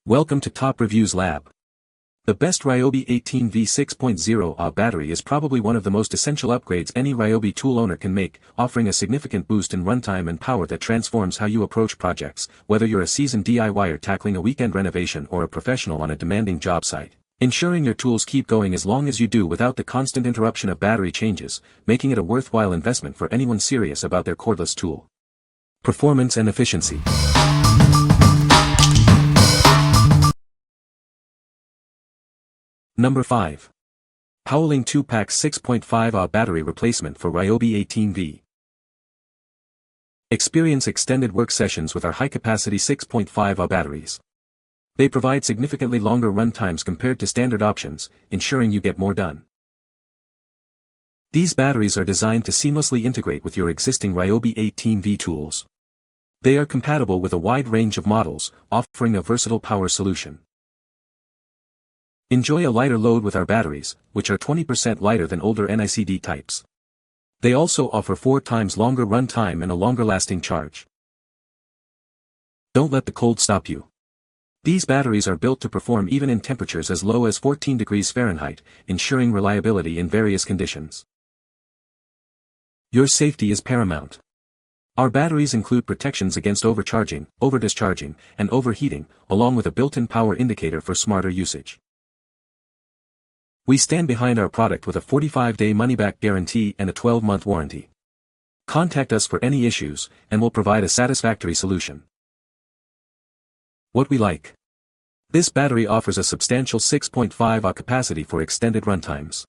Welcome to Top Reviews Lab. The best Ryobi 18v 6.0 battery is probably one of the most essential upgrades any Ryobi tool owner can make, offering a significant boost in runtime and power that transforms how you approach projects, whether you're a seasoned DIYer tackling a weekend renovation or a professional on a demanding job site. Ensuring your tools keep going as long as you do without the constant interruption of battery changes, making it a worthwhile investment for anyone serious about their cordless tool. Performance and efficiency. Number 5. Powilling 2-pack 6.5Ah battery replacement for Ryobi 18v. Experience extended work sessions with our high-capacity 6.5Ah batteries. They provide significantly longer run times compared to standard options, ensuring you get more done. These batteries are designed to seamlessly integrate with your existing Ryobi 18v tools. They are compatible with a wide range of models, offering a versatile power solution. Enjoy a lighter load with our batteries, which are 20% lighter than older NICD types. They also offer 4 times longer run time and a longer lasting charge. Don't let the cold stop you. These batteries are built to perform even in temperatures as low as 14 degrees Fahrenheit, ensuring reliability in various conditions. Your safety is paramount. Our batteries include protections against overcharging, overdischarging, and overheating, along with a built-in power indicator for smarter usage. We stand behind our product with a 45-day money-back guarantee and a 12-month warranty. Contact us for any issues, and we'll provide a satisfactory solution. What we like. This battery offers a substantial 6.5Ah capacity for extended runtimes.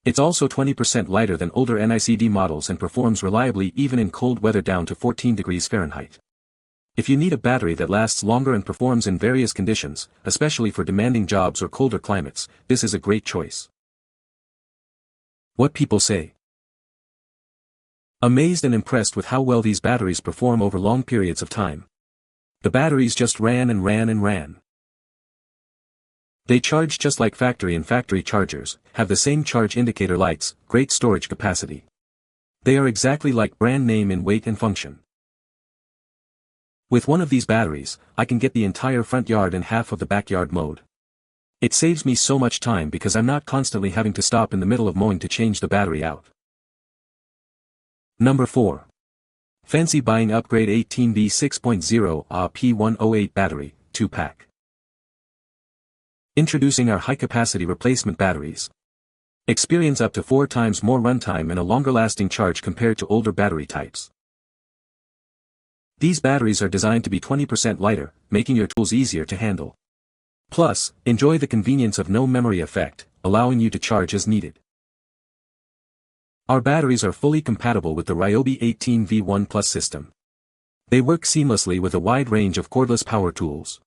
It's also 20% lighter than older NICD models and performs reliably even in cold weather down to 14 degrees Fahrenheit. If you need a battery that lasts longer and performs in various conditions, especially for demanding jobs or colder climates, this is a great choice. What people say. Amazed and impressed with how well these batteries perform over long periods of time. The batteries just ran and ran and ran. They charge just like factory, and factory chargers have the same charge indicator lights, great storage capacity. They are exactly like brand name in weight and function. With one of these batteries, I can get the entire front yard and half of the backyard mowed. It saves me so much time because I'm not constantly having to stop in the middle of mowing to change the battery out. Number 4. Fancy buying upgrade 18v 6.0 P108 battery, 2-pack. Introducing our high-capacity replacement batteries. Experience up to 4 times more runtime and a longer-lasting charge compared to older battery types. These batteries are designed to be 20% lighter, making your tools easier to handle. Plus, enjoy the convenience of no memory effect, allowing you to charge as needed. Our batteries are fully compatible with the Ryobi 18v 1+ system. They work seamlessly with a wide range of cordless power tools.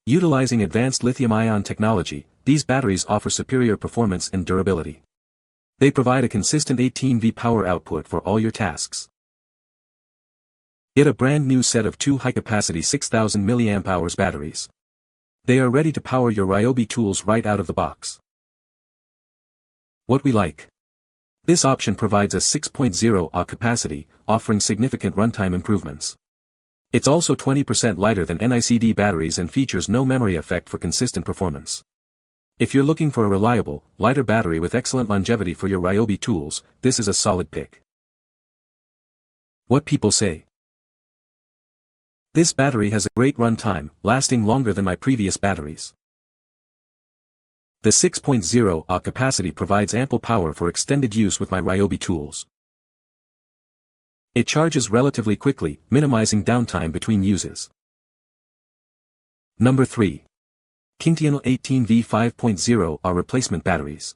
Utilizing advanced lithium-ion technology, these batteries offer superior performance and durability. They provide a consistent 18V power output for all your tasks. Get a brand new set of 2 high-capacity 6000 mAh batteries. They are ready to power your Ryobi tools right out of the box. What we like. This option provides a 6.0Ah capacity, offering significant runtime improvements. It's also 20% lighter than NICD batteries and features no memory effect for consistent performance. If you're looking for a reliable, lighter battery with excellent longevity for your Ryobi tools, this is a solid pick. What people say. This battery has a great run time, lasting longer than my previous batteries. The 6.0Ah capacity provides ample power for extended use with my Ryobi tools. It charges relatively quickly, minimizing downtime between uses. Number 3. KINGTIANLE 18v 5.0 replacement batteries.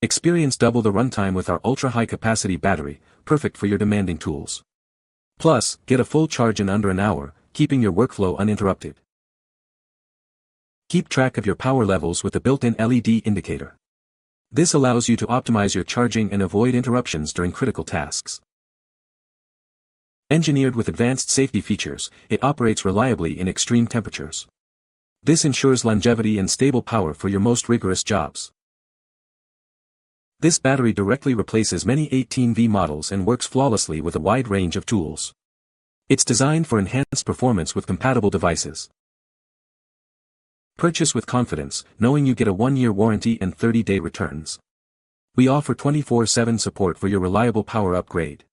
Experience double the runtime with our ultra-high capacity battery, perfect for your demanding tools. Plus, get a full charge in under an hour, keeping your workflow uninterrupted. Keep track of your power levels with the built-in LED indicator. This allows you to optimize your charging and avoid interruptions during critical tasks. Engineered with advanced safety features, it operates reliably in extreme temperatures. This ensures longevity and stable power for your most rigorous jobs. This battery directly replaces many 18V models and works flawlessly with a wide range of tools. It's designed for enhanced performance with compatible devices. Purchase with confidence, knowing you get a 1-year warranty and 30-day returns. We offer 24/7 support for your reliable power upgrade.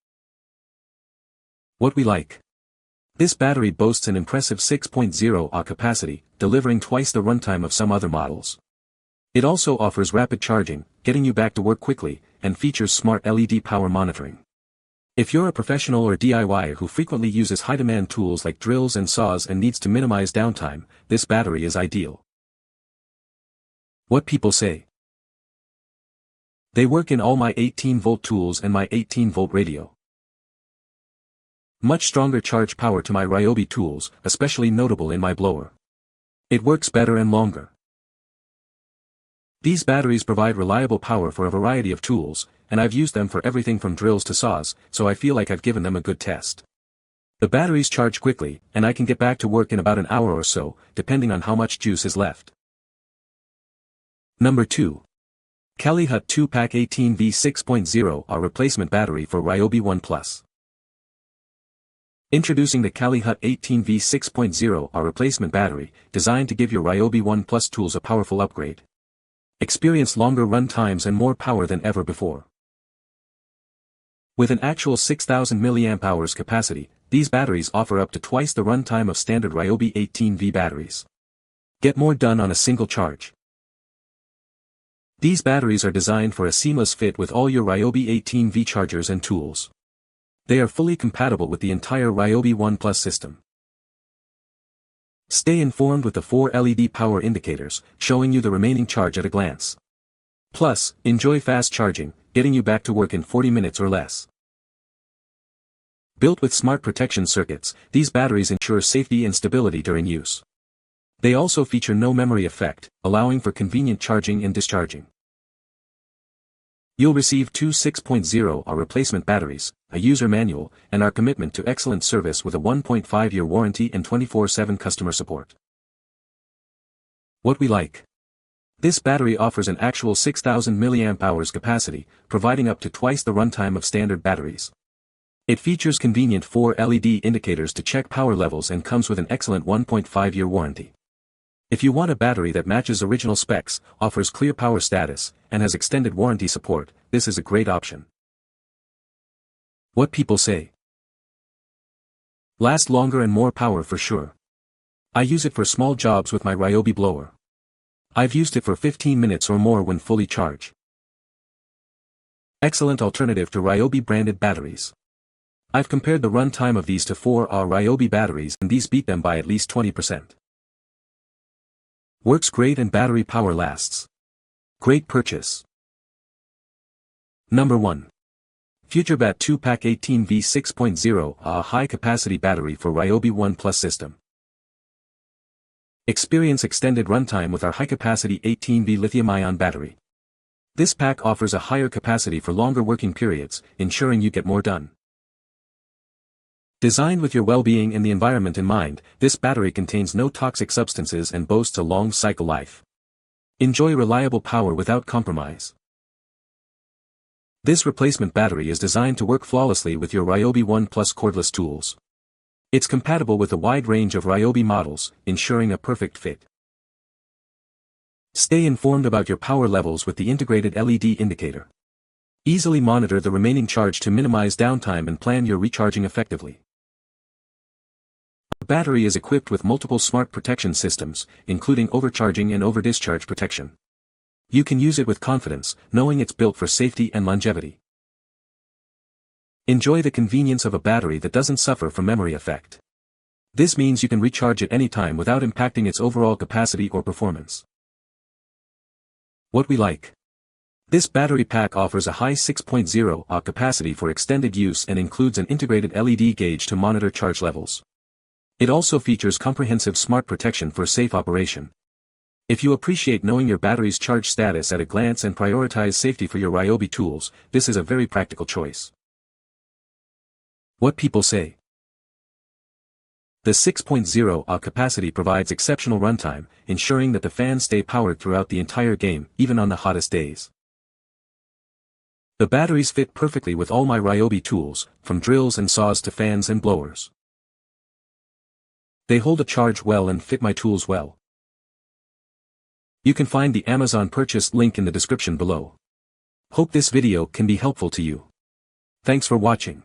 What we like. This battery boasts an impressive 6.0 Ah capacity, delivering twice the runtime of some other models. It also offers rapid charging, getting you back to work quickly, and features smart LED power monitoring. If you're a professional or DIYer who frequently uses high-demand tools like drills and saws and needs to minimize downtime, this battery is ideal. What people say. They work in all my 18-volt tools and my 18-volt radio. Much stronger charge power to my Ryobi tools, especially notable in my blower. It works better and longer. These batteries provide reliable power for a variety of tools, and I've used them for everything from drills to saws, so I feel like I've given them a good test. The batteries charge quickly, and I can get back to work in about an hour or so, depending on how much juice is left. Number 2. CaliHutt 2-pack 18V 6.0 Ah replacement battery for Ryobi 1 Plus. Introducing the CaliHutt 18V 6.0 Ah replacement battery, designed to give your Ryobi 1 Plus tools a powerful upgrade. Experience longer run times and more power than ever before. With an actual 6,000 mAh capacity, these batteries offer up to twice the runtime of standard Ryobi 18V batteries. Get more done on a single charge. These batteries are designed for a seamless fit with all your Ryobi 18V chargers and tools. They are fully compatible with the entire Ryobi 1 Plus system. Stay informed with the 4 LED power indicators, showing you the remaining charge at a glance. Plus, enjoy fast charging, getting you back to work in 40 minutes or less. Built with smart protection circuits, these batteries ensure safety and stability during use. They also feature no memory effect, allowing for convenient charging and discharging. You'll receive 2 6.0 Ah replacement batteries, a user manual, and our commitment to excellent service with a 1.5-year warranty and 24/7 customer support. What we like. This battery offers an actual 6,000 mAh capacity, providing up to twice the runtime of standard batteries. It features convenient 4 LED indicators to check power levels and comes with an excellent 1.5-year warranty. If you want a battery that matches original specs, offers clear power status, and has extended warranty support, this is a great option. What people say. Last longer and more power for sure. I use it for small jobs with my Ryobi blower. I've used it for 15 minutes or more when fully charged. Excellent alternative to Ryobi branded batteries. I've compared the runtime of these to 4 Ah Ryobi batteries and these beat them by at least 20%. Works great and battery power lasts. Great purchase. Number 1. Futurebatt 2-pack 18V 6.0 Ah high-capacity battery for Ryobi 1 Plus system. Experience extended runtime with our high-capacity 18V lithium-ion battery. This pack offers a higher capacity for longer working periods, ensuring you get more done. Designed with your well-being and the environment in mind, this battery contains no toxic substances and boasts a long cycle life. Enjoy reliable power without compromise. This replacement battery is designed to work flawlessly with your Ryobi 1 Plus cordless tools. It's compatible with a wide range of Ryobi models, ensuring a perfect fit. Stay informed about your power levels with the integrated LED indicator. Easily monitor the remaining charge to minimize downtime and plan your recharging effectively. The battery is equipped with multiple smart protection systems, including overcharging and over-discharge protection. You can use it with confidence, knowing it's built for safety and longevity. Enjoy the convenience of a battery that doesn't suffer from memory effect. This means you can recharge it anytime without impacting its overall capacity or performance. What we like. This battery pack offers a high 6.0 Ah capacity for extended use and includes an integrated LED gauge to monitor charge levels. It also features comprehensive smart protection for safe operation. If you appreciate knowing your battery's charge status at a glance and prioritize safety for your Ryobi tools, this is a very practical choice. What people say. The 6.0 Ah capacity provides exceptional runtime, ensuring that the fans stay powered throughout the entire game, even on the hottest days. The batteries fit perfectly with all my Ryobi tools, from drills and saws to fans and blowers. They hold a charge well and fit my tools well. You can find the Amazon purchase link in the description below. Hope this video can be helpful to you. Thanks for watching.